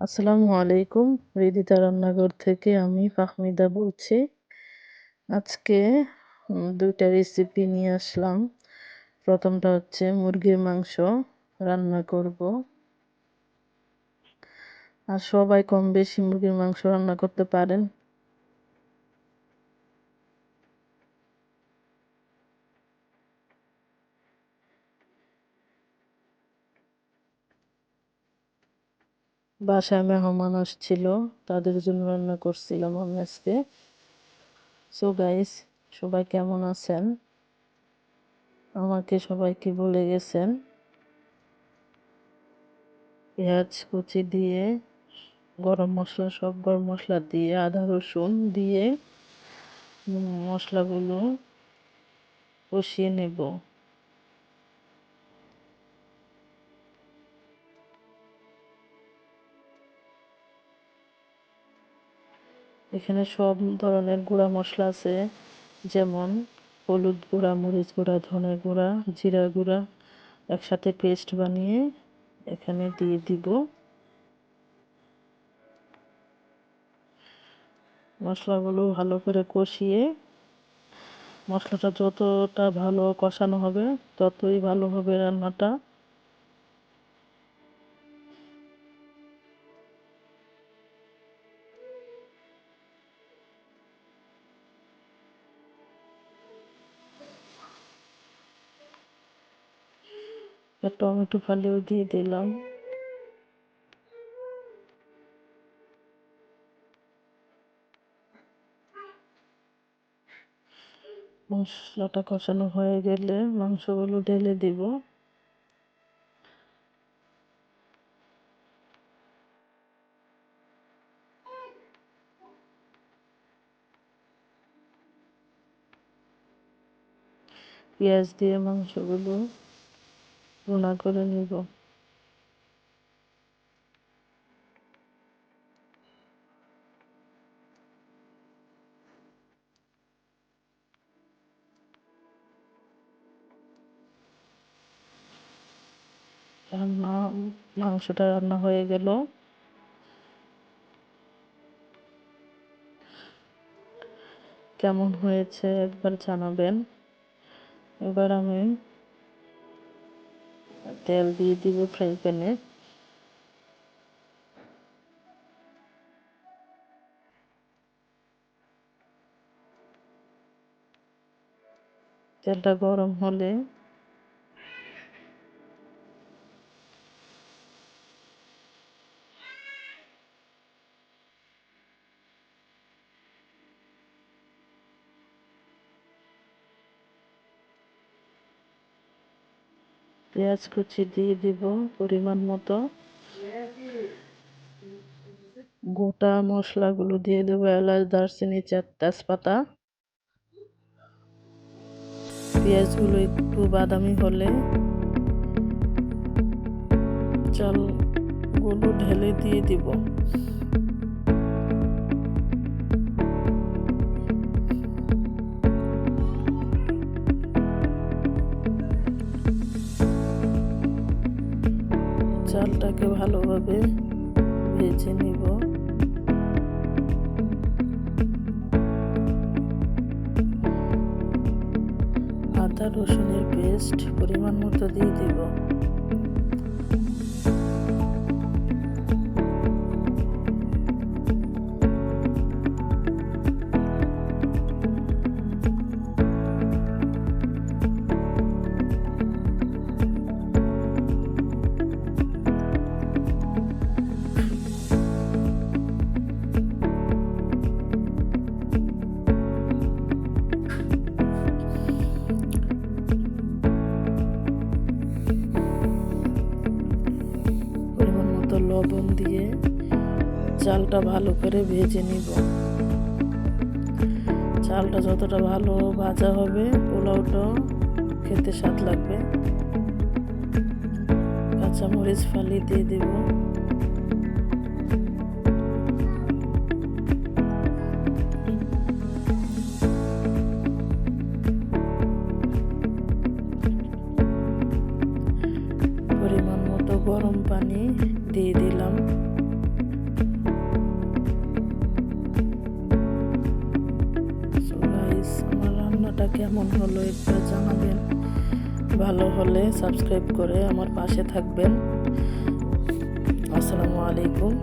আসসালামু আলাইকুম। হৃদিতা রান্নাঘর থেকে আমি ফাহমিদা বলছি। আজকে ২ টা রেসিপি নিয়ে আসলাম। ১ম টা হচ্ছে মুরগির মাংস রান্না করব। আর সবাই কম বেশি মুরগির মাংস রান্না করতে পারেন। বাসায় মেহমান আসছিল, তাদের জন্য রান্না করছিলাম আমি আজকে। সো গাইস, সবাই কেমন আছেন? আমাকে সবাইকে বলে গেছেন। পেঁয়াজ কুচি দিয়ে, সব গরম মসলা দিয়ে, আদা রসুন দিয়ে মশলাগুলো কষিয়ে নেব। এখানে সব ধরনের গুঁড়া মশলা আছে, যেমন হলুদ গুঁড়া, মরিচ গুঁড়া, ধনে গুঁড়া, জিরা গুঁড়া একসাথে পেস্ট বানিয়ে এখানে দিয়ে দিব। মশলাগুলো ভালো করে কষিয়ে, মশলাটা যতটা ভালো কষানো হবে ততই ভালো হবে রান্নাটা। টমেটো ফালিও দিয়ে দিলাম। মশলাটা কষানো হয়ে গেলে মাংসগুলো ঢেলে দিব। পেঁয়াজ দিয়ে মাংসগুলো ভুনা করে নিব। রান্না মাংসটা রান্না হয়ে গেল। কেমন হয়েছে একবার জানাবেন। এবার আমি তেল দিয়ে দিব ফ্রাই প্যানে। তেলটা গরম হলে পেঁয়াজ কুচি দিয়ে দিব পরিমাণ মতো। গোটা মশলাগুলো দিয়ে দেবো, এলাচ, দারচিনি, তেজপাতা। পেঁয়াজগুলো একটু বাদামি হলে চালগুলো ঢেলে দিয়ে দিব। চালটাকে ভালোভাবে ভেজে নিব। আদা রসুনের পেস্ট পরিমাণ মতো দিয়ে দিব। লবণ দিয়ে চালটা ভালো করে ভেজে নিব। চালটা যতটা ভালো ভাজা হবে পোলাওটা খেতে স্বাদ লাগবে। কাঁচামরিচ ফালি দিয়ে দেব। পরিমাণ মতো গরম পানি দিয়ে দিলাম। কেমন হলো একটু জানাবেন। ভালো হলে সাবস্ক্রাইব করে আমার পাশে থাকবেন। আসসালামু আলাইকুম।